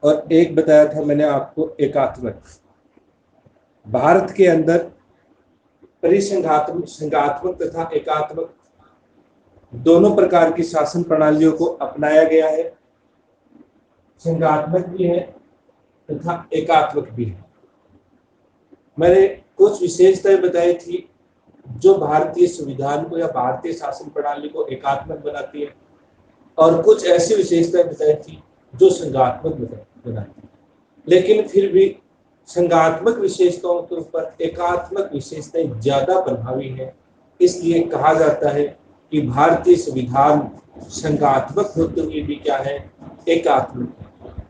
और एक बताया था मैंने आपको एकात्मक। भारत के अंदर परिसंघात्मक, संघात्मक तथा एकात्मक दोनों प्रकार की शासन प्रणालियों को अपनाया गया है। संघात्मक भी है तथा एकात्मक भी है। मैंने कुछ विशेषताएं बताई थी जो भारतीय संविधान को या भारतीय शासन प्रणाली को एकात्मक बनाती है, और कुछ ऐसी विशेषताएं बताई थी जो संघात्मक बनाती है। लेकिन फिर भी संघात्मक विशेषताओं के ऊपर एकात्मक विशेषताएं ज्यादा प्रभावी है। इसलिए कहा जाता है कि भारतीय संविधान संघात्मक होते हुए भी क्या है, एकात्मक है।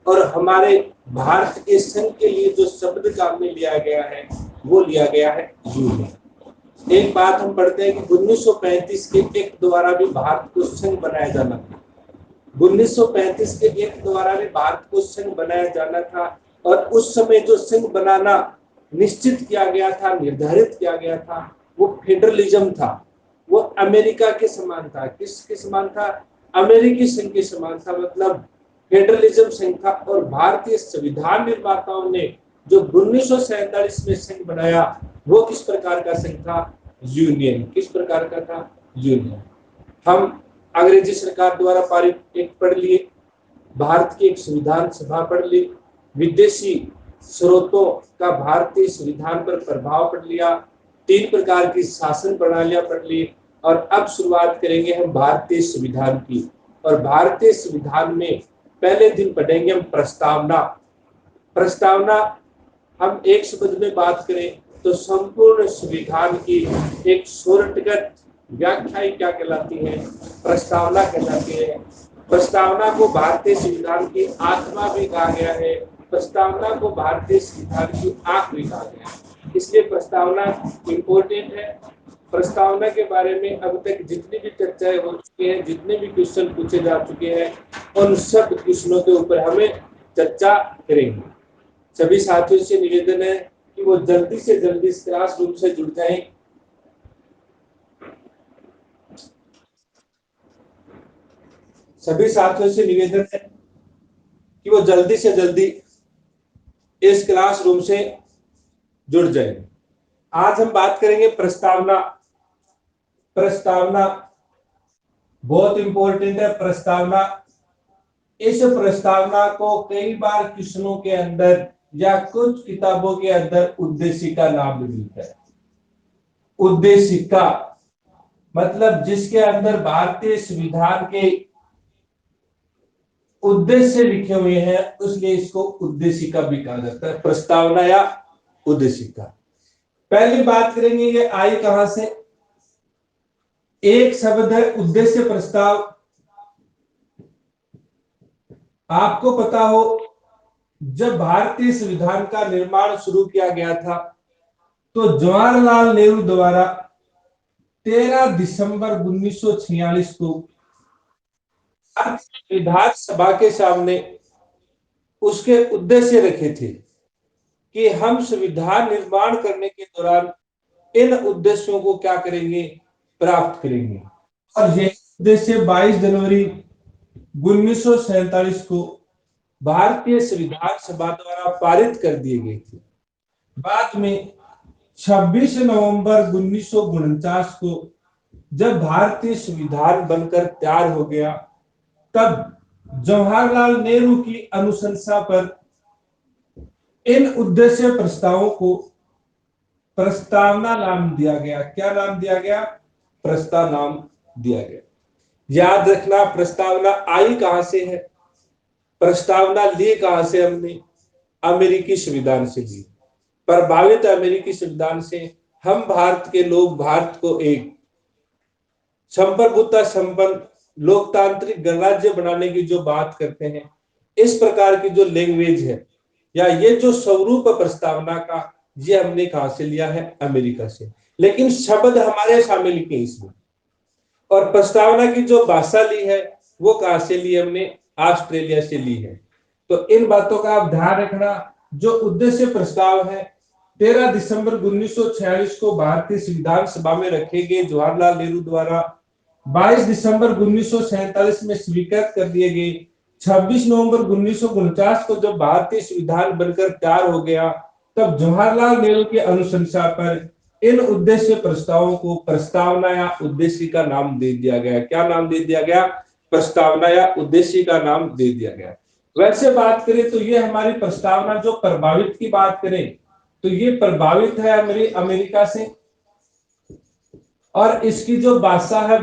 और हमारे भारत के संघ के लिए जो शब्द काम में लिया गया है वो लिया गया है यूनियन। एक बात हम पढ़ते हैं कि 1935 के एक्ट द्वारा भी भारत को संघ बनाया जाना था। 1935 के एक्ट द्वारा भी भारत को संघ बनाया जाना था, और उस समय जो संघ बनाना निश्चित किया गया था, निर्धारित किया गया था, वो फेडरलिज्म था। वो अमेरिका के समान था। किसके समान था? अमेरिकी संघ के समान था। मतलब फेडरलिज्म संघ था। और भारतीय संविधान निर्माताओं ने जो 1947 में संघ बनाया वो किस प्रकार का संघ था? यूनियन। किस प्रकार का था? यूनियन। हम अंग्रेजी सरकार द्वारा पारित एक पढ़ लिए, भारत की एक संविधान सभा पढ़ ली, विदेशी स्रोतों का भारतीय संविधान पर प्रभाव पढ़ लिया, 3 प्रकार की शासन प्रणालियां पढ़ ली, और अब शुरुआत करेंगे हम भारतीय संविधान की। और भारतीय संविधान में पहले दिन पढ़ेंगे हम प्रस्तावना। प्रस्तावना हम एक शब्द में बात करें तो संपूर्ण संविधान की एक शॉर्टकट व्याख्या क्या कहलाती है? प्रस्तावना कहलाती है। प्रस्तावना को भारतीय संविधान की आत्मा भी कहा गया है। प्रस्तावना को भारतीय संविधान की आंख भी कहा गया है। इसलिए प्रस्तावना इम्पोर्टेंट है। प्रस्तावना के बारे में अब तक जितनी भी चर्चाएं हो चुकी हैं, जितने भी क्वेश्चन पूछे जा चुके हैं, उन सब क्वेश्चनों के ऊपर हमें चर्चा करेंगे। सभी साथियों से निवेदन है कि वो जल्दी से जल्दी इस क्लासरूम से जुड़ जाएं। सभी साथियों से निवेदन है कि वो जल्दी से जल्दी इस क्लासरूम से जुड़ जाएं। आज हम बात करेंगे प्रस्तावना। प्रस्तावना बहुत इंपॉर्टेंट है। प्रस्तावना, इस प्रस्तावना को कई बार क्वेश्चनों के अंदर या कुछ किताबों के अंदर उद्देशिका नाम भी मिलता है। उद्देशिका मतलब जिसके अंदर भारतीय संविधान के उद्देश्य लिखे हुए हैं, इसलिए इसको उद्देशिका भी कहा जाता है। प्रस्तावना या उद्देशिका। पहली बात करेंगे ये आई कहां से। एक शब्द है उद्देश्य प्रस्ताव। आपको पता हो जब भारतीय संविधान का निर्माण शुरू किया गया था तो जवाहरलाल नेहरू द्वारा 13 दिसंबर 1946 को विधानसभा के सामने उसके उद्देश्य रखे थे कि हम संविधान निर्माण करने के दौरान इन उद्देश्यों को क्या करेंगे? प्राप्त करेंगे। और यह उद्देश्य 22 जनवरी 1947 को भारतीय संविधान सभा द्वारा पारित कर दिए गए थे। बाद में 26 नवंबर 1949 को जब भारतीय संविधान बनकर तैयार हो गया, तब जवाहरलाल नेहरू की अनुशंसा पर इन उद्देश्य प्रस्तावों को प्रस्तावना नाम दिया गया। क्या नाम दिया गया? प्रस्ताव नाम दिया गया। याद रखना, प्रस्तावना आई कहां से है? प्रस्तावना ली कहां से हमने? अमेरिकी संविधान से ली। प्रभावित अमेरिकी संविधान से हम भारत के लोग भारत को एक संप्रभुता संपन्न लोकतांत्रिक गणराज्य बनाने की जो बात करते हैं, इस प्रकार की जो लैंग्वेज है या ये जो स्वरूप प्रस्तावना का, ये हमने कहां से लिया है? अमेरिका से। लेकिन शब्द हमारे शामिल लिखे इसमें। और प्रस्तावना की जो भाषा ली है वो कहां से ली? हमने ऑस्ट्रेलिया से ली है। तो इन बातों का आप ध्यान रखना। जो उद्देश्य प्रस्ताव है 13 दिसंबर 1946 को भारतीय संविधान सभा में रखे गए जवाहरलाल नेहरू द्वारा, 22 दिसंबर 1947 में स्वीकृत कर दिए गए, 26 नवंबर 1949 को जब भारतीय संविधान बनकर तैयार हो गया, तब जवाहरलाल नेहरू की अनुशंसा पर इन उद्देश्य प्रस्तावों को प्रस्तावना या उद्देश्य का नाम दे दिया गया। क्या नाम दे दिया गया? प्रस्तावना या उद्देश्य का नाम दे दिया गया। वैसे बात करें तो ये हमारी प्रस्तावना, जो प्रभावित की बात करें तो ये प्रभावित है अमेरिका से, और इसकी जो भाषा है,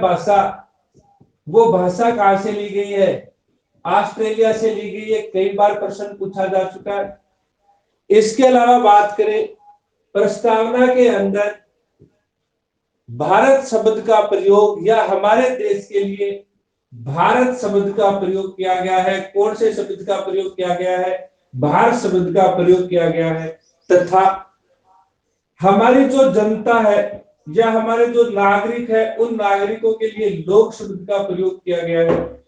वो भाषा कहां से ली गई है? ऑस्ट्रेलिया से ली गई है। कई बार प्रश्न पूछा जा चुका है। इसके अलावा बात करें, प्रस्तावना के अंदर भारत शब्द का प्रयोग, या हमारे देश के लिए भारत शब्द का प्रयोग किया गया है। कौन से शब्द का प्रयोग किया गया है? भारत शब्द का प्रयोग किया गया है। तथा हमारी जो जनता है या हमारे जो नागरिक है, उन नागरिकों के लिए लोक शब्द का प्रयोग किया गया है।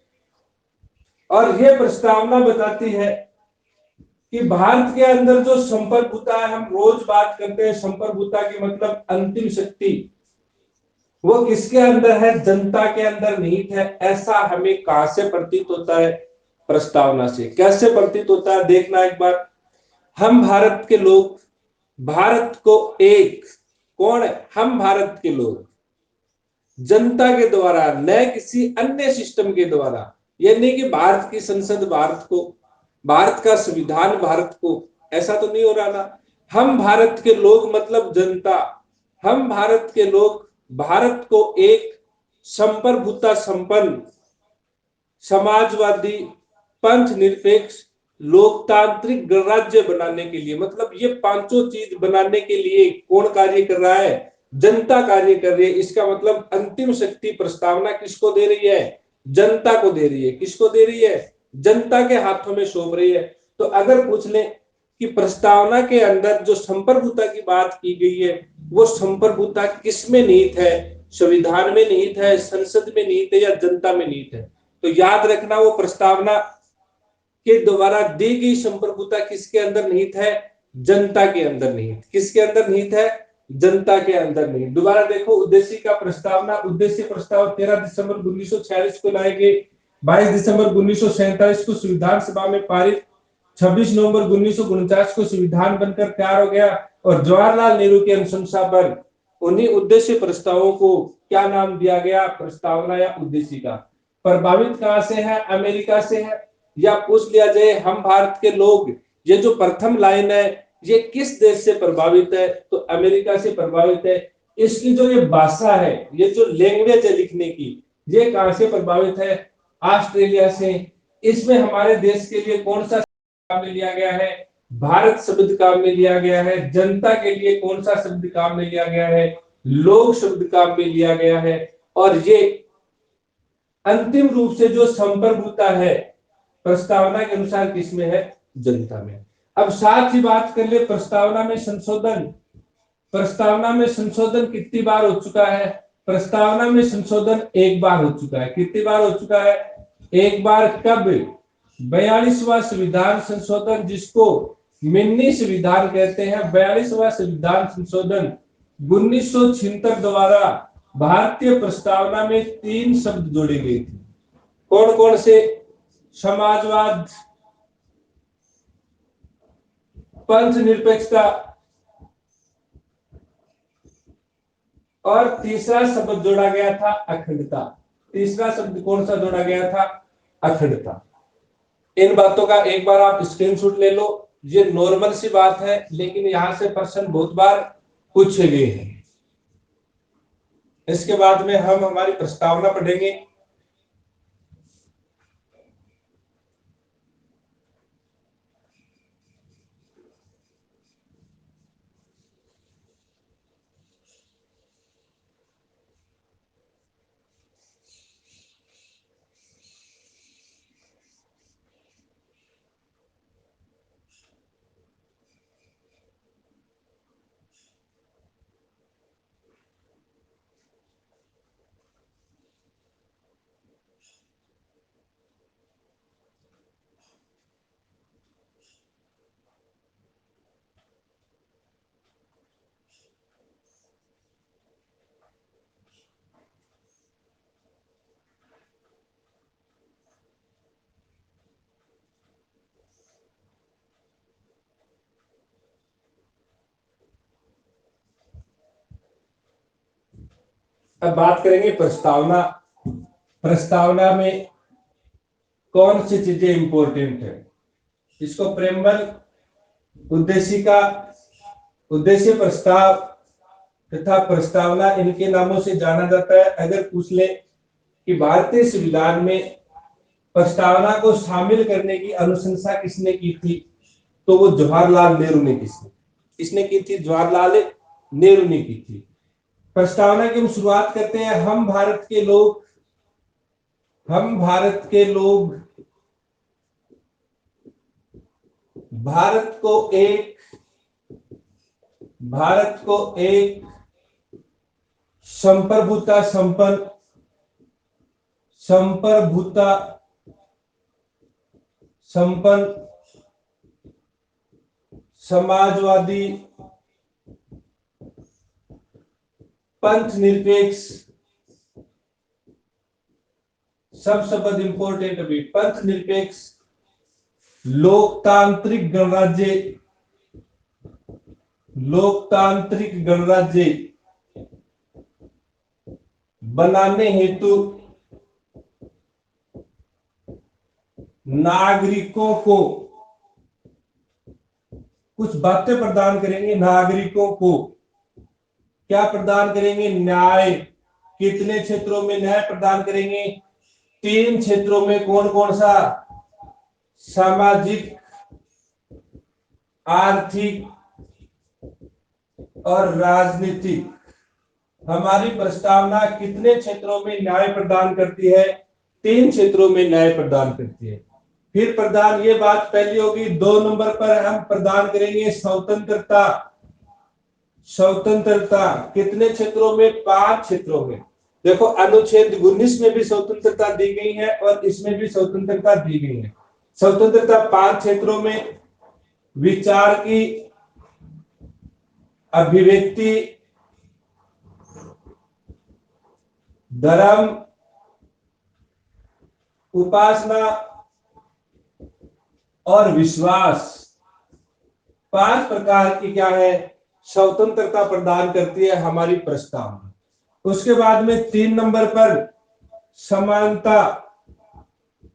और यह प्रस्तावना बताती है कि भारत के अंदर जो संप्रभुता है, हम रोज बात करते हैं संप्रभुता की मतलब अंतिम शक्ति, वो किसके अंदर है? जनता के अंदर निहित है। ऐसा हमें कहां से प्रतीत होता है? प्रस्तावना से। कैसे प्रतीत होता है देखना एक बार। हम भारत के लोग, भारत को एक, कौन है? हम भारत के लोग जनता के द्वारा, न किसी अन्य सिस्टम के द्वारा। यह नहीं कि भारत की संसद भारत को, भारत का संविधान भारत को, ऐसा तो नहीं हो रहा ना। हम भारत के लोग मतलब जनता, हम भारत के लोग भारत को एक संप्रभुता संपन्न, समाजवादी, पंथ निरपेक्ष, लोकतांत्रिक गणराज्य बनाने के लिए, मतलब ये पांचों चीज बनाने के लिए कौन कार्य कर रहा है? जनता कार्य कर रही है। इसका मतलब अंतिम शक्ति प्रस्तावना किसको दे रही है? जनता को दे रही है। किसको दे रही है? जनता के हाथों में सौंप रही है। तो अगर पूछ ले कि प्रस्तावना के अंदर जो संप्रभुता की बात की गई है, वो संप्रभुता किस में निहित है? संविधान में निहित है, संसद में निहित है, या जनता में निहित है? तो याद रखना, वो प्रस्तावना के द्वारा दी गई संप्रभुता किसके अंदर निहित है? जनता के अंदर निहित। किसके अंदर निहित है? जनता के अंदर निहित। दोबारा देखो, उद्देश्य का प्रस्तावना, उद्देश्य प्रस्ताव 13 दिसंबर 1946 को लाए गए, 22 दिसंबर 1947 को संविधान सभा में पारित, 26 नवंबर 1949 को संविधान बनकर तैयार हो गया, और जवाहरलाल नेहरू की अनुशंसा पर उन्हीं उद्देश्य प्रस्तावों को क्या नाम दिया गया? प्रस्तावना या उद्देश्य का। प्रभावित कहां से है? अमेरिका से है। या पूछ लिया जाए, हम भारत के लोग, ये जो प्रथम लाइन है, ये किस देश से प्रभावित है? तो अमेरिका से प्रभावित है। इसकी जो ये भाषा है, ये जो लैंग्वेज है लिखने की, ये कहां से प्रभावित है? ऑस्ट्रेलिया से। इसमें हमारे देश के लिए कौन सा काम में लिया गया है? भारत शब्द काम में लिया गया है। जनता के लिए कौन सा शब्द काम में लिया गया है? लोग शब्द काम में लिया गया है। और ये अंतिम रूप से जो संप्रभुता है प्रस्तावना के अनुसार किसमें है? जनता में। अब साथ ही बात कर ले प्रस्तावना में संशोधन। प्रस्तावना में संशोधन कितनी बार हो चुका है? प्रस्तावना में संशोधन एक बार हो चुका है। कितनी बार हो चुका है? एक बार। कब? 42वां संविधान संशोधन, जिसको मिनी संविधान कहते हैं। 42वां संविधान संशोधन 1976 द्वारा भारतीय प्रस्तावना में 3 शब्द जोड़े गए थे। कौन कौन से? समाजवाद, पंथ निरपेक्षता, और तीसरा शब्द जोड़ा गया था अखंडता। तीसरा शब्द कौन सा जोड़ा गया था? अखंडता। इन बातों का एक बार आप स्क्रीनशॉट ले लो। ये नॉर्मल सी बात है, लेकिन यहां से प्रश्न बहुत बार पूछे गए हैं। इसके बाद में हम हमारी प्रस्तावना पढ़ेंगे। अब बात करेंगे प्रस्तावना। प्रस्तावना में कौन सी चीजें इंपॉर्टेंट है? इसको प्रेमबल, उद्देशिका, उद्देश्य प्रस्ताव तथा प्रस्तावना, इनके नामों से जाना जाता है। अगर पूछ ले कि भारतीय संविधान में प्रस्तावना को शामिल करने की अनुशंसा किसने की थी, तो वो जवाहरलाल नेहरू ने किसने की थी? जवाहरलाल नेहरू ने की थी। प्रस्तावना की हम शुरुआत करते हैं। हम भारत के लोग भारत को एक संप्रभुता संपन्न समाजवादी पंथ निरपेक्ष, सब शब्द इंपॉर्टेंट अभी, पंथ निरपेक्ष लोकतांत्रिक गणराज्य बनाने हेतु नागरिकों को कुछ बातें प्रदान करेंगे। नागरिकों को क्या प्रदान करेंगे? न्याय। कितने क्षेत्रों में न्याय प्रदान करेंगे? 3 क्षेत्रों में। कौन कौन सा? सामाजिक, आर्थिक और राजनीतिक। हमारी प्रस्तावना कितने क्षेत्रों में न्याय प्रदान करती है? 3 क्षेत्रों में न्याय प्रदान करती है। फिर प्रदान, ये बात पहली होगी। 2 नंबर पर हम प्रदान करेंगे स्वतंत्रता। कितने क्षेत्रों में? 5 क्षेत्रों में। देखो, अनुच्छेद 19 में भी स्वतंत्रता दी गई है और इसमें भी स्वतंत्रता दी गई है। स्वतंत्रता 5 क्षेत्रों में: विचार की अभिव्यक्ति, धर्म, उपासना और विश्वास। 5 प्रकार की क्या है? स्वतंत्रता प्रदान करती है हमारी प्रस्तावना। उसके बाद में 3 नंबर पर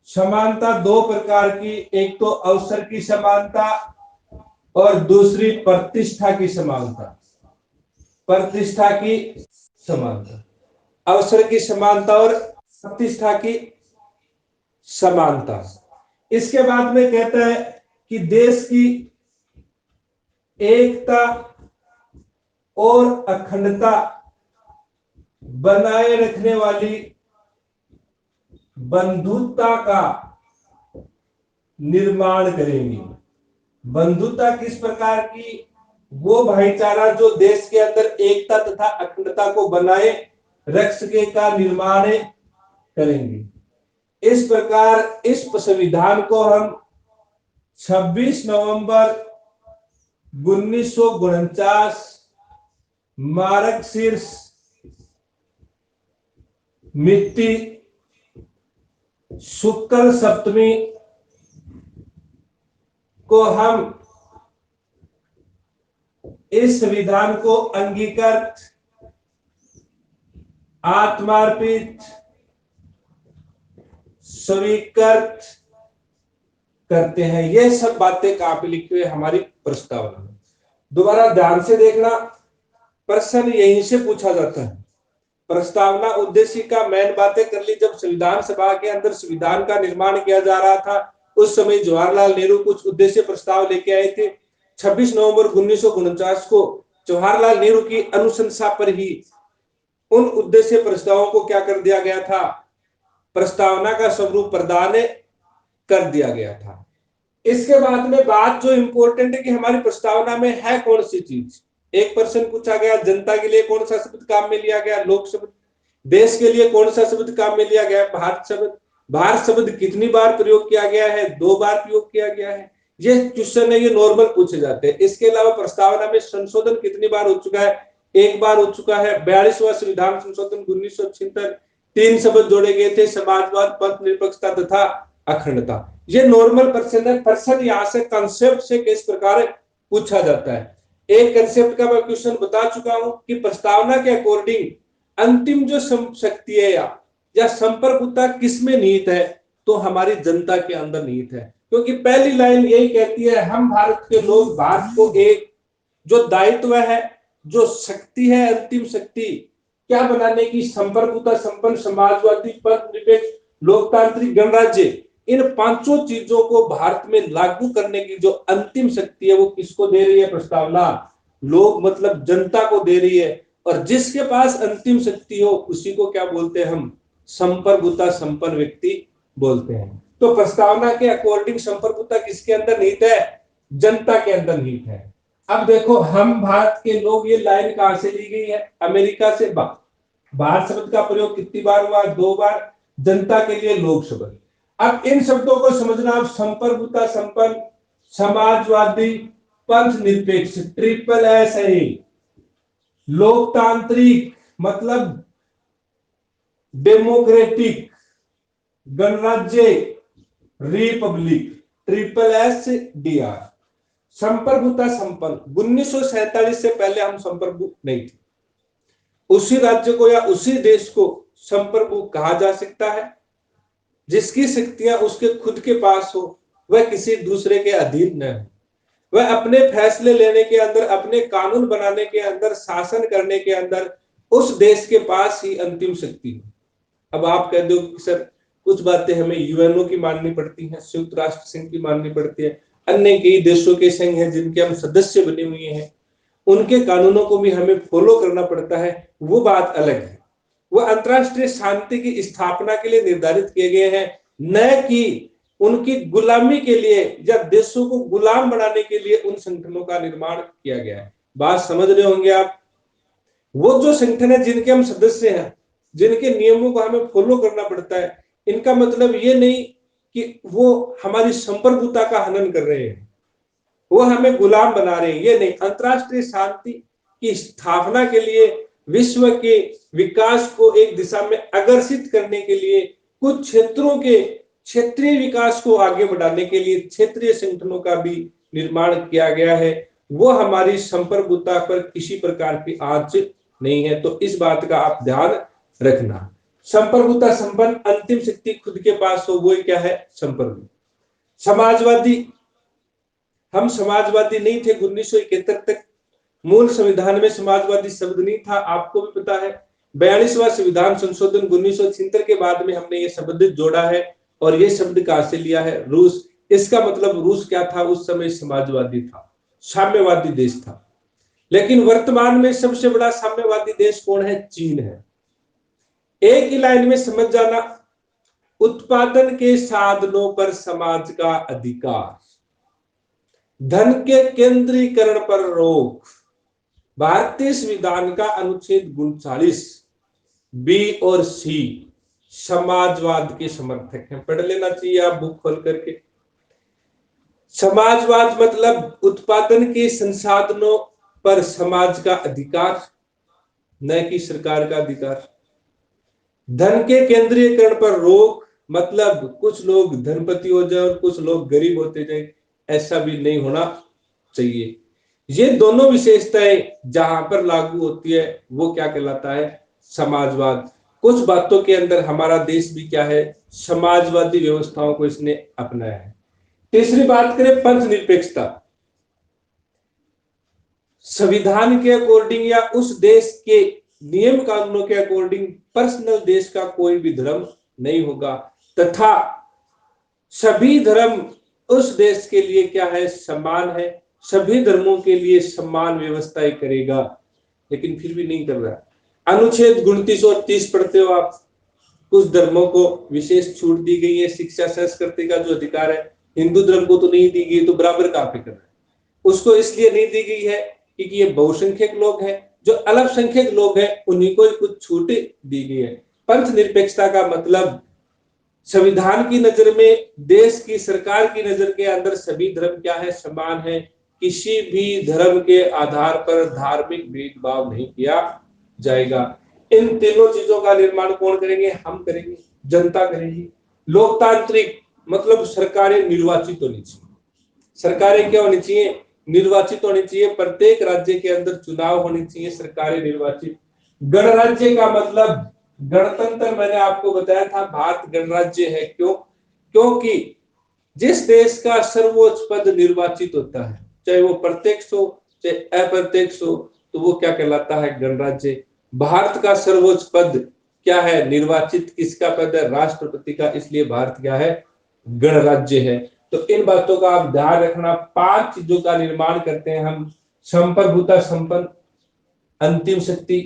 समानता 2 प्रकार की। एक तो अवसर की समानता और दूसरी प्रतिष्ठा की समानता। अवसर की समानता और प्रतिष्ठा की समानता। इसके बाद में कहता है कि देश की एकता और अखंडता बनाए रखने वाली बंधुता का निर्माण करेंगे। बंधुता किस प्रकार की? वो भाईचारा जो देश के अंदर एकता तथा अखंडता को बनाए रख सके का निर्माण करेंगे। इस प्रकार इस संविधान को हम 26 नवंबर 1949 मार्गशीर्ष मिति शुक्ल सप्तमी को हम इस संविधान को अंगीकृत, आत्मार्पित, स्वीकृत करते हैं। ये सब बातें कहां पे लिखी हुई है? हमारी प्रस्तावना में। दोबारा ध्यान से देखना, प्रश्न यहीं से पूछा जाता है। प्रस्तावना, उद्देश्य का मेन बातें कर ली। जब संविधान सभा के अंदर संविधान का निर्माण किया जा रहा था, उस समय जवाहरलाल नेहरू कुछ उद्देश्य प्रस्ताव लेके आए थे। 26 नवंबर 1949 को जवाहरलाल नेहरू की अनुशंसा पर ही उन उद्देश्य प्रस्तावों को क्या कर दिया गया था? प्रस्तावना का स्वरूप प्रदान कर दिया गया था। इसके बाद में बात जो इंपॉर्टेंट है कि हमारी प्रस्तावना में है कौन सी चीज। एक प्रश्न पूछा गया, जनता के लिए कौन सा शब्द काम में लिया गया? लोक शब्द। देश के लिए कौन सा शब्द काम में लिया गया? भारत शब्द। भारत शब्द कितनी बार प्रयोग किया गया है? 2 बार प्रयोग किया गया है। ये क्वेश्चन है, ये नॉर्मल पूछे जाते हैं। इसके अलावा प्रस्तावना में संशोधन कितनी बार हो चुका है? 1 बार हो चुका है। 42वां संविधान संशोधन 1976, 3 शब्द जोड़े गए थे: समाजवाद, पंथ निरपेक्षता तथा अखंडता। ये नॉर्मल प्रश्न है। प्रश्न यहाँ से कंसेप्ट से किस प्रकार पूछा जाता है। एक कंसेप्ट का मैं क्वेश्चन बता चुका हूं कि प्रस्तावना के अकॉर्डिंग अंतिम जो शक्ति है या संप्रभुता किसमें निहित है, तो हमारी जनता के अंदर निहित है। क्योंकि पहली लाइन यही कहती है, हम भारत के लोग भारत को एक जो दायित्व है, जो शक्ति है, अंतिम शक्ति क्या बनाने की, संप्रभुता संपन्न समाजवादी निरपेक्ष लोकतांत्रिक गणराज्य, इन पांचों चीजों को भारत में लागू करने की जो अंतिम शक्ति है वो किसको दे रही है प्रस्तावना, लोग मतलब जनता को दे रही है। और जिसके पास अंतिम शक्ति हो उसी को क्या बोलते हैं हम, संप्रभुता संपन्न व्यक्ति बोलते हैं। तो प्रस्तावना के अकॉर्डिंग संप्रभुता किसके अंदर निहित है, जनता के अंदर निहित है। अब देखो, हम भारत के लोग, ये लाइन कहां से ली गई है, अमेरिका से। भारत शब्द का प्रयोग कितनी बार हुआ, 2 बार, जनता के लिए लोक शब्द। अब इन शब्दों को समझना, आप संप्रभुता संपन्न समाजवादी पंथ निरपेक्ष ट्रिपल एस है, लोकतांत्रिक मतलब डेमोक्रेटिक, गणराज्य Republic triple S D R, संप्रभुता संपन्न। 1947 से पहले हम संप्रभु नहीं थे। उसी राज्य को या उसी देश को संप्रभु कहा जा सकता है जिसकी शक्तियां उसके खुद के पास हो, वह किसी दूसरे के अधीन न हो, वह अपने फैसले लेने के अंदर, अपने कानून बनाने के अंदर, शासन करने के अंदर उस देश के पास ही अंतिम शक्ति हो। अब आप कह दो कि सर कुछ बातें हमें यूएनओ की माननी पड़ती हैं, संयुक्त राष्ट्र संघ की माननी पड़ती है, अन्य कई देशों के संघ हैं जिनके हम सदस्य बने हुए हैं, उनके कानूनों को भी हमें फॉलो करना पड़ता है, वो बात अलग है। वो अंतरराष्ट्रीय शांति की स्थापना के लिए निर्धारित किए गए हैं, न कि उनकी गुलामी के लिए या देशों को गुलाम बनाने के लिए उन संगठनों का निर्माण किया गया है। बात समझ रहे होंगे आप। वो जो संगठन है जिनके हम सदस्य हैं, जिनके नियमों को हमें फॉलो करना पड़ता है, इनका मतलब ये नहीं कि वो हमारी संप्रभुता का हनन कर रहे हैं, वो हमें गुलाम बना रहे हैं, ये नहीं। अंतरराष्ट्रीय शांति की स्थापना के लिए, विश्व के विकास को एक दिशा में अग्रसित करने के लिए, कुछ क्षेत्रों के क्षेत्रीय विकास को आगे बढ़ाने के लिए क्षेत्रीय संगठनों का भी निर्माण किया गया है। वो हमारी संप्रभुता पर किसी प्रकार की आंच नहीं है। तो इस बात का आप ध्यान रखना। संप्रभुता संपन्न अंतिम शक्ति खुद के पास हो, वो क्या है, संप्रभु। समाजवादी, हम समाजवादी नहीं थे 1971 तक। मूल संविधान में समाजवादी शब्द नहीं था, आपको भी पता है। 42वां संविधान संशोधन 1976 के बाद में हमने ये शब्द जोड़ा है। और ये शब्द कहां से लिया है, रूस। इसका मतलब रूस क्या था, उस समय समाजवादी था, साम्यवादी देश था। लेकिन वर्तमान में सबसे बड़ा साम्यवादी देश कौन है, चीन है। एक ही लाइन में समझ जाना, उत्पादन के साधनों पर समाज का अधिकार, धन के केंद्रीकरण पर रोक, भारतीय संविधान का अनुच्छेद 39 बी और सी समाजवाद के समर्थक हैं। पढ़ लेना चाहिए आप बुक खोल करके। समाजवाद मतलब उत्पादन के संसाधनों पर समाज का अधिकार, न कि सरकार का अधिकार। धन के केंद्रीयकरण पर रोक मतलब कुछ लोग धनपति हो जाए और कुछ लोग गरीब होते जाए, ऐसा भी नहीं होना चाहिए। ये दोनों विशेषताएं जहां पर लागू होती है वो क्या कहलाता है, समाजवाद। कुछ बातों के अंदर हमारा देश भी क्या है, समाजवादी व्यवस्थाओं को इसने अपनाया है। तीसरी बात करें, पंथ निरपेक्षता। संविधान के अकॉर्डिंग या उस देश के नियम कानूनों के अकॉर्डिंग पर्सनल देश का कोई भी धर्म नहीं होगा, तथा सभी धर्म उस देश के लिए क्या है, समान है। सभी धर्मों के लिए समान व्यवस्थाएं करेगा, लेकिन फिर भी नहीं कर रहा। अनुच्छेद 29 और 30 पढ़ते हो आप, कुछ धर्मों को विशेष छूट दी गई है, शिक्षा संस्कृति का जो अधिकार है, हिंदू धर्म को तो नहीं दी गई, तो बराबर कहां पे कर रहा है। उसको इसलिए नहीं दी गई है क्योंकि ये बहुसंख्यक लोग हैं, जो अल्पसंख्यक लोग हैं उन्हीं को कुछ छूट दी गई है। पंथ निरपेक्षता का मतलब संविधान की नजर में, देश की सरकार की नजर के अंदर सभी धर्म क्या है, समान है। किसी भी धर्म के आधार पर धार्मिक भेदभाव नहीं किया जाएगा। इन तीनों चीजों का निर्माण कौन करेंगे, हम करेंगे, जनता करेगी। लोकतांत्रिक मतलब सरकारें निर्वाचित होनी चाहिए। सरकारें क्या होनी चाहिए, निर्वाचित होनी चाहिए। प्रत्येक राज्य के अंदर चुनाव होनी चाहिए, सरकारें निर्वाचित गणराज्य का मतलब गणतंत्र, मैंने आपको बताया था भारत गणराज्य है। क्यों? क्योंकि जिस देश का सर्वोच्च पद निर्वाचित होता है, चाहे वो प्रत्यक्ष हो चाहे अप्रत्यक्ष हो, तो वो क्या कहलाता है? गणराज्य। भारत का सर्वोच्च पद क्या है? निर्वाचित। किसका पद है? राष्ट्रपति का। इसलिए भारत क्या है? गणराज्य है। तो इन बातों का आप ध्यान रखना। 5 चीजों का निर्माण करते हैं हम: संप्रभुता संपन्न, अंतिम शक्ति,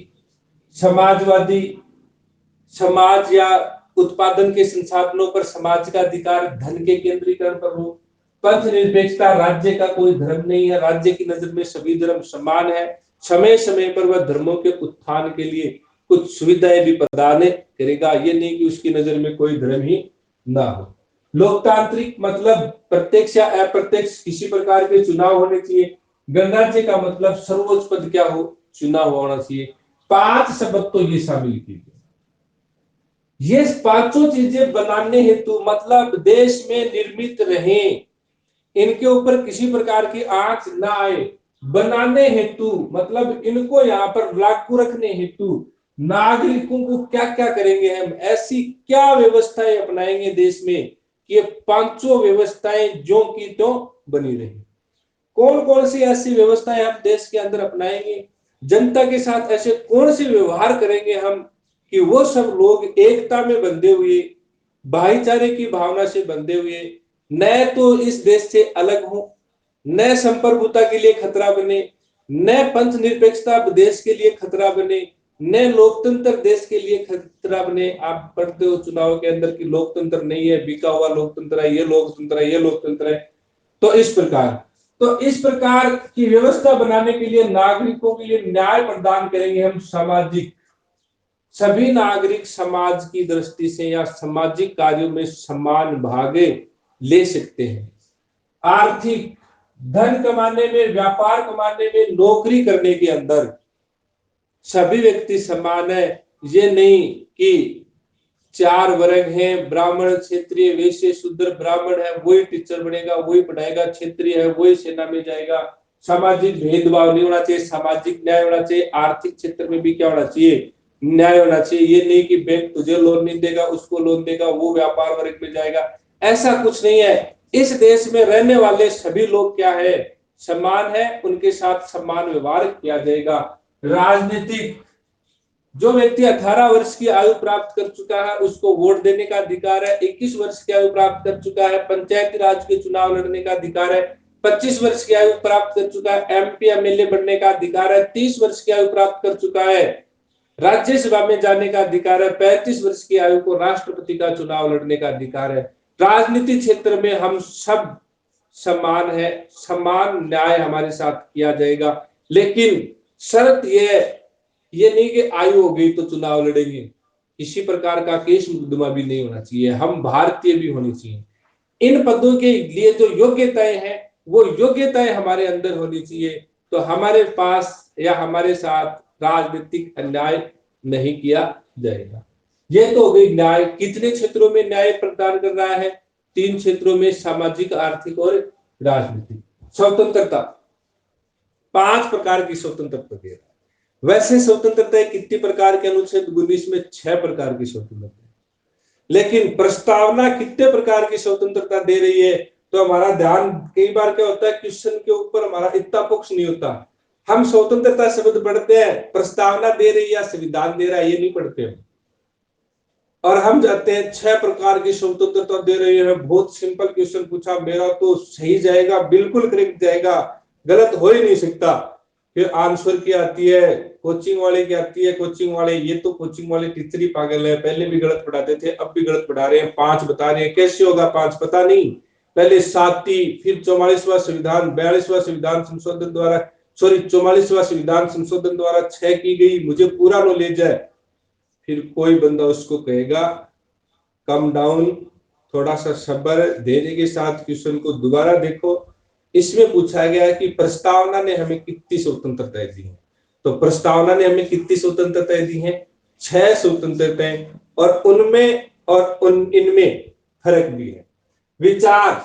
समाजवादी, समाज या उत्पादन के संसाधनों पर समाज का अधिकार, धन के केंद्रीकरण पर हो, पंथ निरपेक्षता, राज्य का कोई धर्म नहीं है, राज्य की नजर में सभी धर्म समान है, समय समय पर वह धर्मों के उत्थान के लिए कुछ सुविधाएं भी प्रदान करेगा, ये नहीं कि उसकी नजर में कोई धर्म ही ना हो। लोकतांत्रिक मतलब प्रत्यक्ष या अप्रत्यक्ष किसी प्रकार के चुनाव होने चाहिए। गणराज्य का मतलब सर्वोच्च पद क्या हो? चुनाव होना चाहिए। 5 शब्द तो ये शामिल किए। ये 5 चीजें बनाने हेतु मतलब देश में निर्मित रहें, इनके ऊपर किसी प्रकार की आंच ना आए, बनाने हेतु मतलब इनको यहाँ पर लागू रखने हेतु नागरिकों को क्या क्या करेंगे हम, ऐसी क्या व्यवस्थाएं अपनाएंगे देश में कि ये 5 व्यवस्थाएं जो की तो बनी रही। कौन कौन सी ऐसी व्यवस्थाएं हम देश के अंदर अपनाएंगे, जनता के साथ ऐसे कौन से व्यवहार करेंगे हम कि वो सब लोग एकता में बंधे हुए, भाईचारे की भावना से बंधे हुए, न तो इस देश से अलग हो, न संप्रभुता के लिए खतरा बने, न पंथ निरपेक्षता देश के लिए खतरा बने, न लोकतंत्र देश के लिए खतरा बने। आप पढ़ते हो चुनाव के अंदर कि लोकतंत्र नहीं है, बिका हुआ लोकतंत्र है, ये लोकतंत्र है, ये लोकतंत्र है। तो इस प्रकार की व्यवस्था बनाने के लिए नागरिकों के लिए न्याय प्रदान करेंगे हम। सामाजिक, सभी नागरिक समाज की दृष्टि से या सामाजिक कार्यों में समान भाग ले सकते हैं। आर्थिक, धन कमाने में, व्यापार कमाने में, नौकरी करने के अंदर सभी व्यक्ति समान है। ये नहीं कि 4 वर्ग हैं, ब्राह्मण, क्षत्रिय, वैश्य, शूद्र। ब्राह्मण है वही टीचर बनेगा, वही पढ़ाएगा, क्षत्रिय है वही सेना में जाएगा। सामाजिक भेदभाव नहीं होना चाहिए, सामाजिक न्याय होना चाहिए। आर्थिक क्षेत्र में भी क्या होना चाहिए? न्याय होना चाहिए। ये नहीं कि बैंक तुझे लोन नहीं देगा, उसको लोन देगा, वो व्यापार वर्ग में जाएगा, ऐसा कुछ नहीं है। इस देश में रहने वाले सभी लोग क्या है? समान है, उनके साथ समान व्यवहार किया जाएगा। राजनीतिक, जो व्यक्ति 18 वर्ष की आयु प्राप्त कर चुका है उसको वोट देने का अधिकार है। 21 वर्ष की आयु प्राप्त कर चुका है पंचायती राज के चुनाव लड़ने का अधिकार है। 25 वर्ष की आयु प्राप्त कर चुका है एमपी एमएलए बनने का अधिकार है। 30 वर्ष की आयु प्राप्त कर चुका है राज्यसभा में जाने का अधिकार है। 35 वर्ष की आयु को राष्ट्रपति का चुनाव लड़ने का अधिकार है। राजनीति क्षेत्र में हम सब समान है, समान न्याय हमारे साथ किया जाएगा। लेकिन शर्त ये नहीं कि आयु हो गई तो चुनाव लड़ेंगे, किसी प्रकार का केस मुकदमा भी नहीं होना चाहिए, हम भारतीय भी होनी चाहिए। इन पदों के लिए जो योग्यताएं हैं वो योग्यताएं हमारे अंदर होनी चाहिए। तो हमारे पास या हमारे साथ राजनीतिक अन्याय नहीं किया जाएगा। ये तो हो गई न्याय। कितने क्षेत्रों में न्याय प्रदान कर रहा है? 3 क्षेत्रों में, सामाजिक, आर्थिक और राजनीतिक। स्वतंत्रता, 5 प्रकार की स्वतंत्रता दे रहा है। वैसे स्वतंत्रता कितनी प्रकार के? अनुच्छेद 19 में 6 प्रकार की स्वतंत्रता। लेकिन प्रस्तावना कितने प्रकार की स्वतंत्रता दे रही है? तो हमारा ध्यान कई बार क्या होता है, क्वेश्चन के ऊपर हमारा इतना फोकस नहीं होता। हम स्वतंत्रता शब्द पढ़ते हैं, प्रस्तावना दे रही है या संविधान दे रहा है ये नहीं पढ़ते हम। और हम जाते हैं 6 प्रकार की स्वतंत्रता दे रही है। बहुत सिंपल क्वेश्चन पूछा, मेरा तो सही जाएगा, बिल्कुल करेक्ट जाएगा, गलत हो ही नहीं सकता। फिर आंसर की आती है, कोचिंग वाले की आती है। कोचिंग वाले, ये तो कोचिंग वाले टीचर ही पागल है, पहले भी गलत पढ़ाते थे अब भी गलत पढ़ा रहे हैं। 5 बता रहे हैं, कैसे होगा 5? पता नहीं। पहले 7वीं, फिर 44वां संविधान, 42वां संविधान संशोधन द्वारा, सॉरी 44वां संविधान संशोधन द्वारा 6 की गई, मुझे पूरा नॉलेज है। फिर कोई बंदा उसको कहेगा कम डाउन, थोड़ा सा सब्र, धैर्य के साथ क्वेश्चन को दोबारा देखो। इसमें पूछा गया है कि प्रस्तावना ने हमें कितनी स्वतंत्रताएं दी है। तो प्रस्तावना ने हमें कितनी स्वतंत्रताएं दी है? 6 स्वतंत्रताएं। और उनमें और इनमें फर्क भी है। विचार,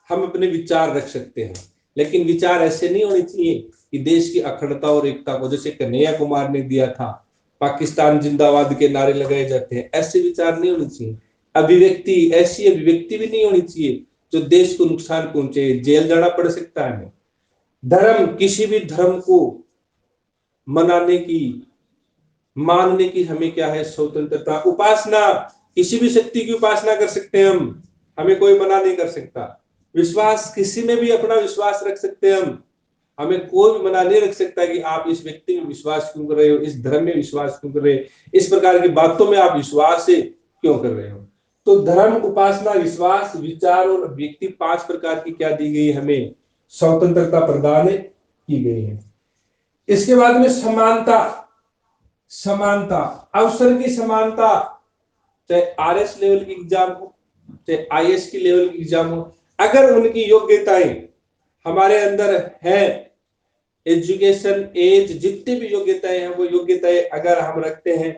हम अपने विचार रख सकते हैं, लेकिन विचार ऐसे नहीं होने चाहिए कि देश की अखंडता और एकता को, जैसे कन्हैया कुमार ने दिया था, पाकिस्तान जिंदाबाद के नारे लगाए जाते हैं, ऐसे विचार नहीं होने चाहिए। अभिव्यक्ति, ऐसी अभिव्यक्ति भी नहीं होनी चाहिए जो देश को नुकसान पहुंचे, जेल जाना पड़ सकता है हमें। धर्म, किसी भी धर्म को मनाने की, मानने की हमें क्या है, स्वतंत्रता। उपासना, किसी भी शक्ति की उपासना कर सकते हैं हम, हमें कोई मना नहीं कर सकता। विश्वास, किसी में भी अपना विश्वास रख सकते हैं हम, हमें कोई भी मना नहीं रख सकता कि आप इस व्यक्ति में विश्वास क्यों कर रहे हो, इस धर्म में विश्वास क्यों कर रहे हो, इस प्रकार की बातों में आप विश्वास क्यों कर रहे हो। तो धर्म, उपासना, विश्वास, विचार और व्यक्ति, 5 प्रकार की क्या दी गई, हमें स्वतंत्रता प्रदान की गई है। इसके बाद में समानता, समानता, अवसर की समानता, चाहे आरएस लेवल की एग्जाम हो, चाहे आईएएस की लेवल की एग्जाम हो, अगर उनकी योग्यताएं हमारे अंदर है, एजुकेशन, एज, जितने भी योग्यताएं हैं, वो योग्यताएं अगर हम रखते हैं,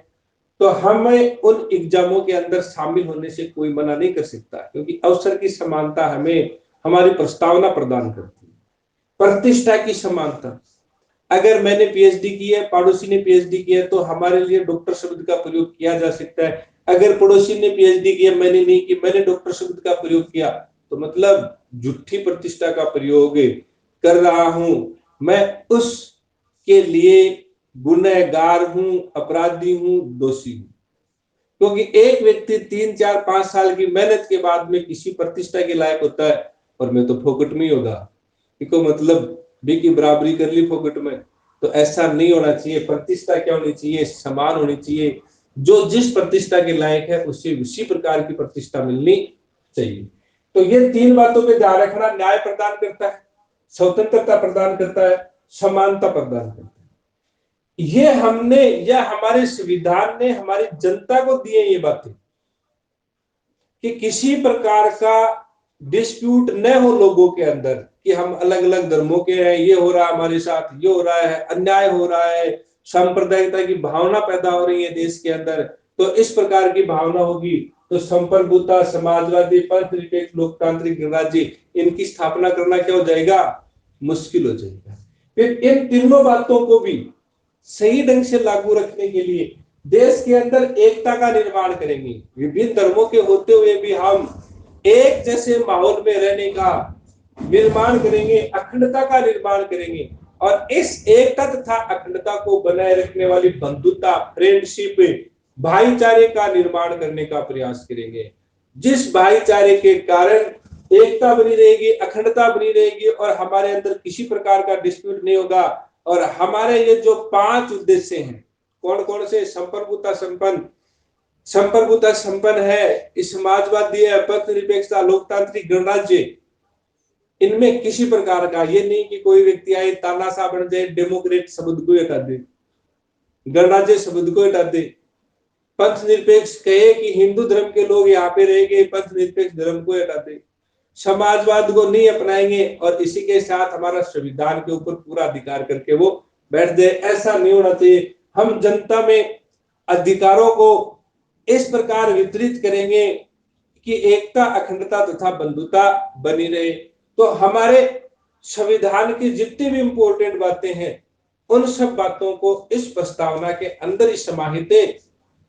तो हमें उन एग्जामों के अंदर शामिल होने से कोई मना नहीं कर सकता, क्योंकि अवसर की समानता हमें हमारी प्रस्तावना प्रदान करती है। प्रतिष्ठा की समानता, अगर मैंने पीएचडी की है, पड़ोसी ने पीएचडी किया है, तो हमारे लिए डॉक्टर शब्द का प्रयोग किया जा सकता है। अगर पड़ोसी ने पीएचडी किया, मैंने नहीं की, मैंने डॉक्टर शब्द का प्रयोग किया, तो मतलब झूठी प्रतिष्ठा का प्रयोग कर रहा हूं, मैं उसके लिए गुनहगार हूं, अपराधी हूं, दोषी हूं। क्योंकि एक व्यक्ति 3, 4, 5 साल की मेहनत के बाद में किसी प्रतिष्ठा के लायक होता है, और मैं तो फोकट में ही होगा, क्योंकि मतलब बी की बराबरी कर ली फोकट में। तो ऐसा नहीं होना चाहिए। प्रतिष्ठा क्या होनी चाहिए, समान होनी चाहिए। जो जिस प्रतिष्ठा के लायक है उसे उसी प्रकार की प्रतिष्ठा मिलनी चाहिए। तो ये 3 बातों पे ध्यान रखना, न्याय प्रदान करता है, स्वतंत्रता प्रदान करता है, समानता प्रदान करता है। ये हमने, या हमारे संविधान ने हमारी जनता को दिए ये बातें, कि किसी प्रकार का डिस्प्यूट न हो लोगों के अंदर, कि हम अलग अलग धर्मों के हैं, ये हो रहा है हमारे साथ, ये हो रहा है, अन्याय हो रहा है, सांप्रदायिकता की भावना पैदा हो रही है देश के अंदर। तो इस प्रकार की भावना होगी तो संप्रभुता, समाजवादी, पंथ निरपेक्ष, लोकतांत्रिक गणराज्य, इनकी स्थापना करना क्या हो जाएगा, मुश्किल हो जाएगा। फिर इन तीनों बातों को भी सही ढंग से लागू रखने के लिए देश के अंदर एकता का निर्माण करेंगे। विभिन्न धर्मों के होते हुए भी हम एक जैसे माहौल में रहने का निर्माण करेंगे, अखंडता का निर्माण करेंगे, और इस एकता तथा अखंडता को बनाए रखने वाली बंधुता, फ्रेंडशिप, भाईचारे का निर्माण करने का प्रयास करेंगे। जिस भाईचारे के कारण एकता बनी रहेगी, अखंडता बनी रहेगी, और हमारे अंदर किसी प्रकार का डिस्प्यूट नहीं होगा। और हमारे ये जो 5 उद्देश्य हैं, कौन कौन से, संप्रभुता संपन्न, संप्रभुता संपन्न है, समाजवादी है, पथ निरपेक्षता, लोकतांत्रिक गणराज्य, इनमें किसी प्रकार का ये नहीं कि कोई व्यक्ति आए तानाशाह बन जाए, डेमोक्रेट शब्द को हटा दे, गणराज्य शब्द को हटा दे, पथ निरपेक्ष कहे कि हिंदू धर्म के लोग यहाँ पे रहेंगे, पथ निरपेक्ष धर्म को हटा दे, समाजवाद को नहीं अपनाएंगे, और इसी के साथ हमारा संविधान के ऊपर पूरा अधिकार करके वो बैठ जाए। ऐसा नहीं होना चाहिए। हम जनता में अधिकारों को इस प्रकार वितरित करेंगे कि एकता, अखंडता तथा बंधुता बनी रहे। तो हमारे संविधान की जितनी भी इंपॉर्टेंट बातें हैं, उन सब बातों को इस प्रस्तावना के अंदर ही समाहित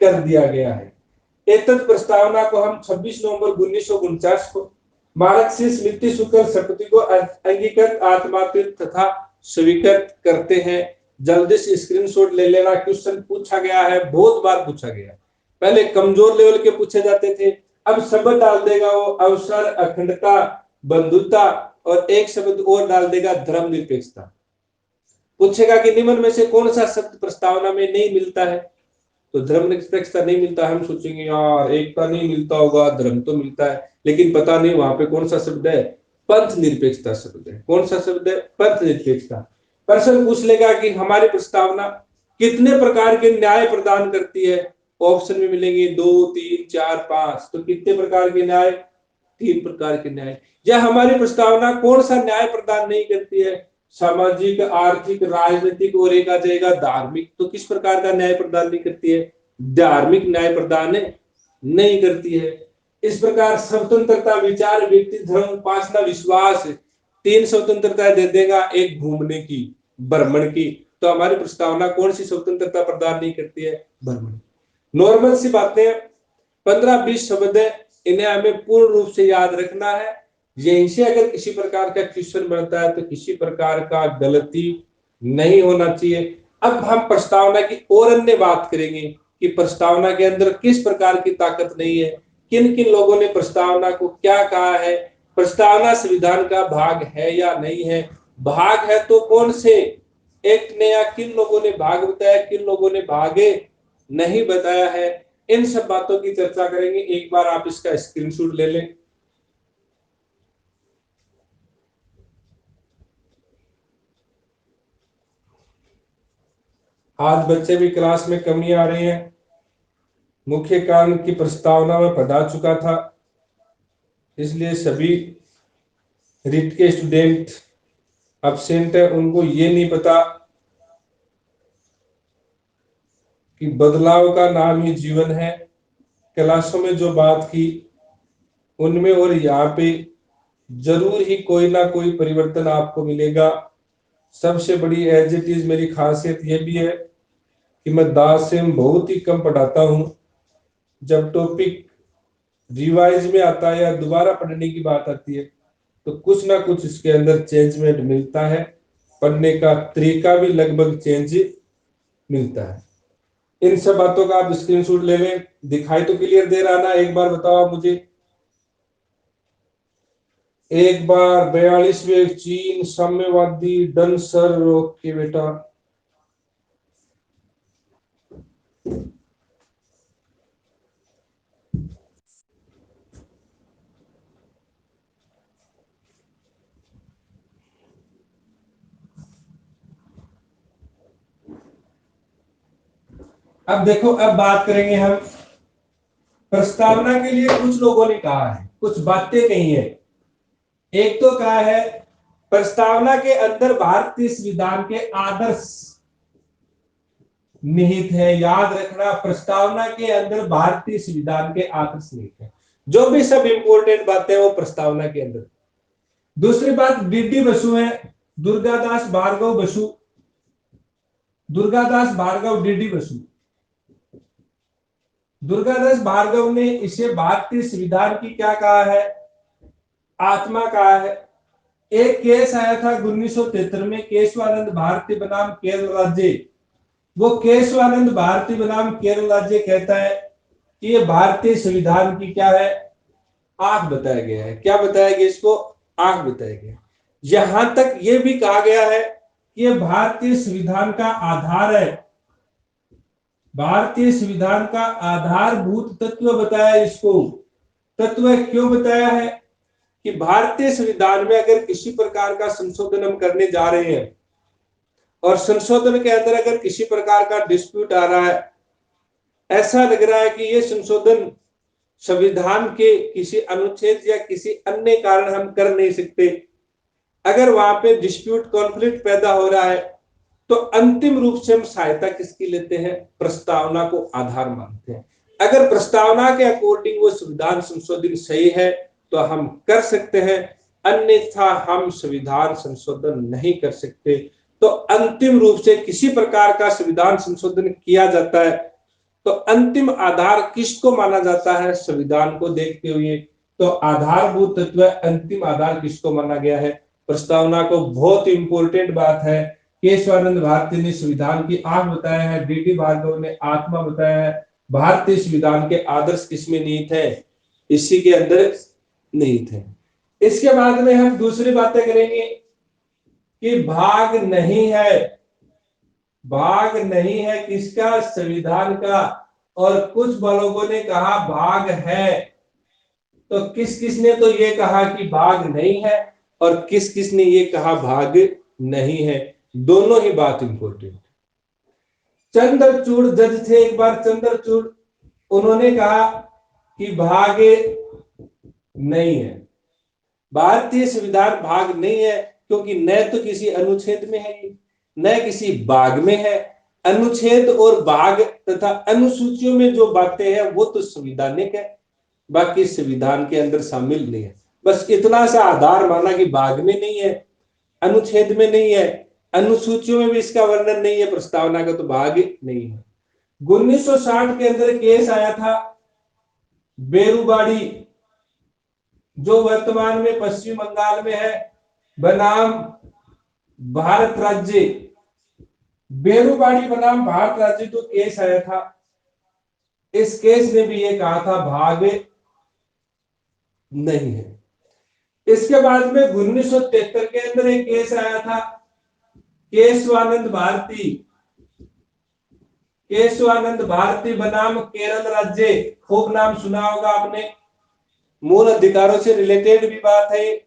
कर दिया गया है। एतत् प्रस्तावना को हम 26 नवंबर 1949 को मार्क्सिस्ट स्मृति शुक्ल शपथि को अंगीकृत, आत्माकृत तथा स्वीकृत करते हैं। जल्दी से स्क्रीनशॉट ले लेना, क्वेश्चन पूछा गया है, बहुत बार पूछा गया। पहले कमजोर लेवल के पूछे जाते थे, अब शब्द डाल देगा वो अवसर, अखंडता, बंधुता, और एक शब्द और डाल देगा धर्मनिरपेक्षता। पूछेगा कि निम्न में से कौन सा शब्द प्रस्तावना में नहीं मिलता है, तो धर्मनिरपेक्षता नहीं मिलता। हम सोचेंगे यार एकता नहीं मिलता होगा, धर्म तो मिलता है, लेकिन पता नहीं वहां पे कौन सा शब्द है, पंथ निरपेक्षता शब्द है। कौन सा शब्द है, पंथ निरपेक्षता। प्रश्न पूछ लेगा कि हमारी प्रस्तावना कितने प्रकार के न्याय प्रदान करती है, ऑप्शन में मिलेंगे 2, 3, 4, 5। तो कितने प्रकार के न्याय, 3 प्रकार के न्याय। या हमारी प्रस्तावना कौन सा न्याय प्रदान नहीं करती है, सामाजिक, आर्थिक, राजनीतिक, और एक आ जाएगा धार्मिक। तो किस प्रकार का न्याय प्रदान नहीं करती है, धार्मिक न्याय प्रदान नहीं करती है। इस प्रकार स्वतंत्रता, विचार, व्यक्ति, धर्म, उपासना, विश्वास, 3 स्वतंत्रता दे देगा, एक घूमने की, भ्रमण की, तो हमारी प्रस्तावना कौन सी स्वतंत्रता प्रदान नहीं करती है? भ्रमण। नॉर्मल सी बातें, 15-20 शब्द है, इन्हें हमें पूर्ण रूप से याद रखना है। यहीं से अगर किसी प्रकार का क्वेश्चन बनता है तो किसी प्रकार का गलती नहीं होना चाहिए। अब हम प्रस्तावना की और अन्य बात करेंगे कि प्रस्तावना के अंदर किस प्रकार की ताकत नहीं है, किन किन लोगों ने प्रस्तावना को क्या कहा है, प्रस्तावना संविधान का भाग है या नहीं है, भाग है तो कौन से एक्ट ने या किन लोगों ने भाग बताया, किन लोगों ने भागे नहीं बताया है, इन सब बातों की चर्चा करेंगे। एक बार आप इसका स्क्रीनशॉट ले लें। आज बच्चे भी क्लास में कमी आ रही है, मुख्य कारण की प्रस्तावना में पढ़ा चुका था, इसलिए सभी रिट के स्टूडेंट एब्सेंट है, उनको ये नहीं पता कि बदलाव का नाम ही जीवन है। क्लासों में जो बात की उनमें और यहाँ पे जरूर ही कोई ना कोई परिवर्तन आपको मिलेगा। सबसे बड़ी एज इट इज मेरी खासियत ये भी है कि मैं दास से बहुत ही कम पढ़ाता हूं। जब टॉपिक रिवाइज में आता है या दोबारा पढ़ने की बात आती है तो कुछ ना कुछ इसके अंदर चेंजमेंट मिलता है, पढ़ने का तरीका भी लगभग चेंज मिलता है। इन सब बातों का आप स्क्रीनशॉट ले लें। दिखाई तो क्लियर दे रहा ना? एक बार बताओ आप मुझे। एक बार 42वें चीन साम्यवादी डनसर ओके बेटा। अब देखो, अब बात करेंगे हम प्रस्तावना के लिए कुछ लोगों ने कहा है, कुछ बातें कही है। एक तो कहा है प्रस्तावना के अंदर भारतीय संविधान के आदर्श निहित है। याद रखना, प्रस्तावना के अंदर भारतीय संविधान के आदर्श निहित है। जो भी सब इंपॉर्टेंट बातें वो प्रस्तावना के अंदर। दूसरी बात डीडी बसु है, दुर्गादास भार्गव बसु, दुर्गादास भार्गव डीडी बसु। दुर्गादास भार्गव ने इसे भारतीय संविधान की क्या कहा है? आत्मा कहा है। एक केस आया था 1973 में, केशवानंद भारती बनाम केरल राज्य। वो केशवानंद भारती बनाम केरल राज्य कहता है कि ये भारतीय संविधान की क्या है? आंख बताया गया है। क्या बताया गया इसको? आंख बताया गया। यहां तक ये भी कहा गया है कि ये भारतीय संविधान का आधार है, भारतीय संविधान का आधारभूत तत्व बताया इसको। तत्व क्यों बताया है? कि भारतीय संविधान में अगर किसी प्रकार का संशोधन हम करने जा रहे हैं और संशोधन के अंदर अगर किसी प्रकार का डिस्प्यूट आ रहा है, ऐसा लग रहा है कि ये संशोधन संविधान के किसी अनुच्छेद या किसी अन्य कारण हम कर नहीं सकते, अगर वहां पे डिस्प्यूट कॉन्फ्लिक्ट पैदा हो रहा है, तो अंतिम रूप से हम सहायता किसकी लेते हैं? प्रस्तावना को आधार मानते हैं। अगर प्रस्तावना के अकॉर्डिंग वो संविधान संशोधन सही है तो हम कर सकते हैं, अन्यथा हम संविधान संशोधन नहीं कर सकते। तो अंतिम रूप से किसी प्रकार का संविधान संशोधन किया जाता है तो अंतिम आधार किसको माना जाता है? संविधान को देखते हुए। तो आधारभूत तत्व अंतिम आधार किसको माना गया है? प्रस्तावना को। बहुत इंपॉर्टेंट बात है। केशवानंद भारती ने संविधान की आंख बताया है, डीडी भार्गव ने आत्मा बताया है। भारतीय संविधान के आदर्श किसमें निहित है? इसी के अंदर निहित है। इसके बाद में हम दूसरी बातें करेंगे कि भाग नहीं है। भाग नहीं है किसका? संविधान का। और कुछ लोगों ने कहा भाग है, तो किस किस ने तो ये कहा कि भाग नहीं है और किस किस ने ये कहा भाग नहीं है। दोनों ही बात इंपॉर्टेंट। चंद्रचूड़ जज थे एक बार, चंद्रचूड़, उन्होंने कहा कि भाग नहीं है, भारतीय संविधान भाग नहीं है, क्योंकि न तो किसी अनुच्छेद में है, न किसी भाग में है। अनुच्छेद और भाग तथा अनुसूचियों में जो बातें हैं वो तो संवैधानिक है, बाकी संविधान के अंदर शामिल नहीं है। बस इतना सा आधार माना कि भाग में नहीं है, अनुच्छेद में नहीं है, अनुसूचियों में भी इसका वर्णन नहीं है, प्रस्तावना का तो भाग नहीं है। 1960 के अंदर केस आया था बेरुबाड़ी, जो वर्तमान में पश्चिम बंगाल में है, बनाम भारत राज्य। बेरुबाड़ी बनाम भारत राज्य जो केस आया था, इस केस में भी ये कहा था भाग नहीं है। इसके बाद में 1973 के अंदर एक केस आया था केशवानंद भारती, केशवानंद भारती बनाम केरल राज्य, खूब नाम सुना होगा आपने। मूल अधिकारों से रिलेटेड भी बात है,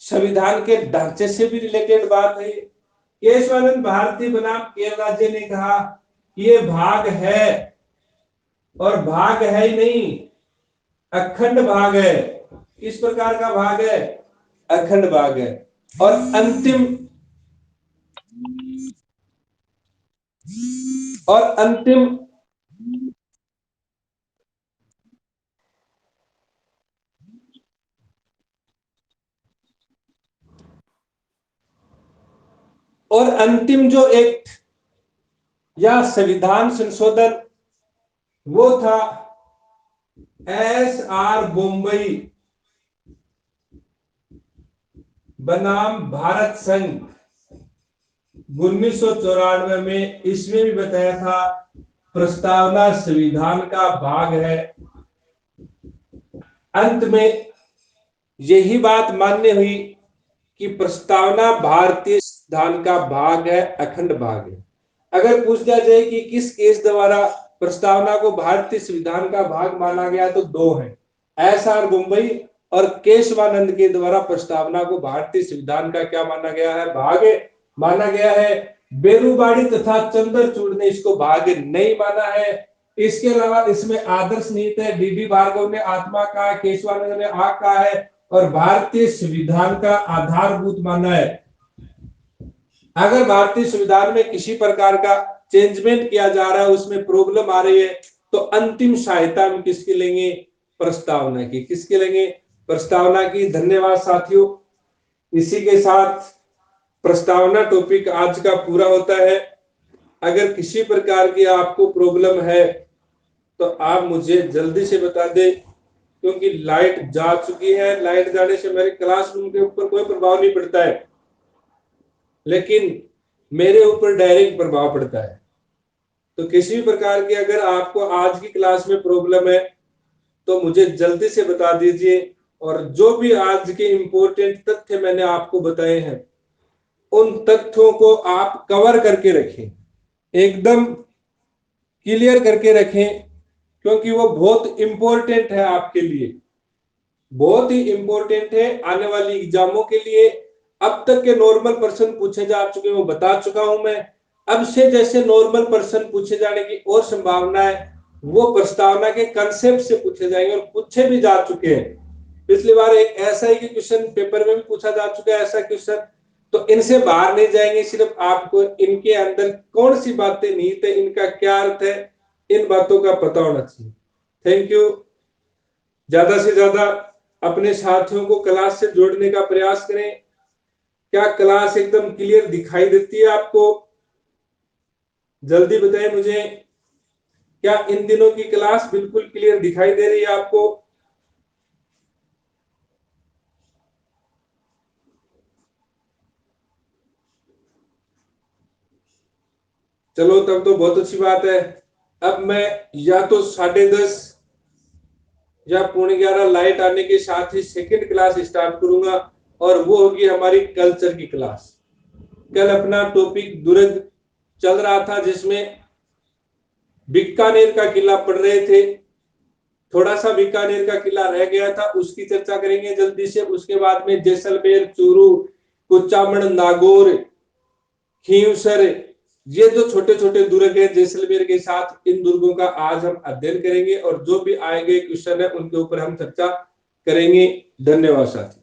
संविधान के ढांचे से भी रिलेटेड बात है। केशवानंद भारती बनाम केरल राज्य ने कहा कि ये भाग है, और भाग है ही नहीं, अखंड भाग है। किस प्रकार का भाग है? अखंड भाग है। और अंतिम और अंतिम और अंतिम जो एक्ट या संविधान संशोधन, वो था SR बम्बई बनाम भारत संघ 1994 में। इसमें भी बताया था प्रस्तावना संविधान का भाग है। अंत में यही बात मान्य हुई कि प्रस्तावना भारतीय संविधान का भाग है, अखंड भाग है। अगर पूछ दिया जाए कि किस केस द्वारा प्रस्तावना को भारतीय संविधान का भाग माना गया, तो दो हैं, SR बम्बई और केशवानंद के द्वारा प्रस्तावना को भारतीय संविधान का क्या माना गया है? भाग माना गया है। बेरुबाड़ी तथा चंद्रचूड़ ने इसको भाग नहीं माना है। इसके अलावा इसमें आदर्श नीति है, DD भार्गव ने आत्मा कहा, केशवानंद ने आग कहा है, और भारतीय संविधान का आधारभूत माना है। अगर भारतीय संविधान में किसी प्रकार का चेंजमेंट किया जा रहा है, उसमें प्रॉब्लम आ रही है, तो अंतिम सहायता हम किसकी लेंगे? प्रस्तावना की। किसकी लेंगे? प्रस्तावना की। धन्यवाद साथियों। इसी के साथ प्रस्तावना टॉपिक आज का पूरा होता है। अगर किसी प्रकार की आपको प्रॉब्लम है तो आप मुझे जल्दी से बता दें, क्योंकि लाइट जा चुकी है। लाइट जाने से मेरे क्लासरूम के ऊपर कोई प्रभाव नहीं पड़ता है, लेकिन मेरे ऊपर डायरेक्ट प्रभाव पड़ता है। तो किसी भी प्रकार की अगर आपको आज की क्लास में प्रॉब्लम है तो मुझे जल्दी से बता दीजिए, और जो भी आज के इंपॉर्टेंट तथ्य मैंने आपको बताए हैं, उन तथ्यों को आप कवर करके रखें, एकदम क्लियर करके रखें, क्योंकि वो बहुत इंपॉर्टेंट है आपके लिए, बहुत ही इंपॉर्टेंट है आने वाली एग्जामों के लिए। अब तक के नॉर्मल पर्सन पूछे जा चुके हैं, वो बता चुका हूं मैं। अब से जैसे नॉर्मल पर्सन पूछे जाने की और संभावना है, वो प्रस्तावना के कंसेप्ट से पूछे जाएंगे, और पूछे भी जा चुके हैं। पिछली बार एक SI के क्वेश्चन पेपर में भी पूछा जा चुका है ऐसा क्वेश्चन। तो इनसे बाहर नहीं जाएंगे, सिर्फ आपको इनके अंदर कौन सी बातें निहित है, इनका क्या अर्थ है, इन बातों का पता होना चाहिए। Thank you. ज्यादा से ज्यादा अपने साथियों को क्लास से जोड़ने का प्रयास करें। क्या क्लास एकदम क्लियर दिखाई देती है आपको? जल्दी बताएं मुझे, क्या इन दिनों की क्लास बिल्कुल क्लियर दिखाई दे रही है आपको? चलो तब तो बहुत अच्छी बात है। अब मैं या तो 10:30 या 11:45 लाइट आने के साथ ही सेकंड क्लास स्टार्ट करूंगा, और वो होगी हमारी कल्चर की क्लास। कल अपना टॉपिक दुर्ग चल रहा था, जिसमें बीकानेर का किला पढ़ रहे थे। थोड़ा सा बीकानेर का किला रह गया था, उसकी चर्चा करेंगे जल्दी से। उसके बाद में जैसलमेर, चूरू, कुचामन, नागौर, खींवसर, ये जो छोटे छोटे दुर्ग हैं जैसलमेर के साथ, इन दुर्गों का आज हम अध्ययन करेंगे, और जो भी आए गए क्वेश्चन है उनके ऊपर हम चर्चा करेंगे। धन्यवाद साथी।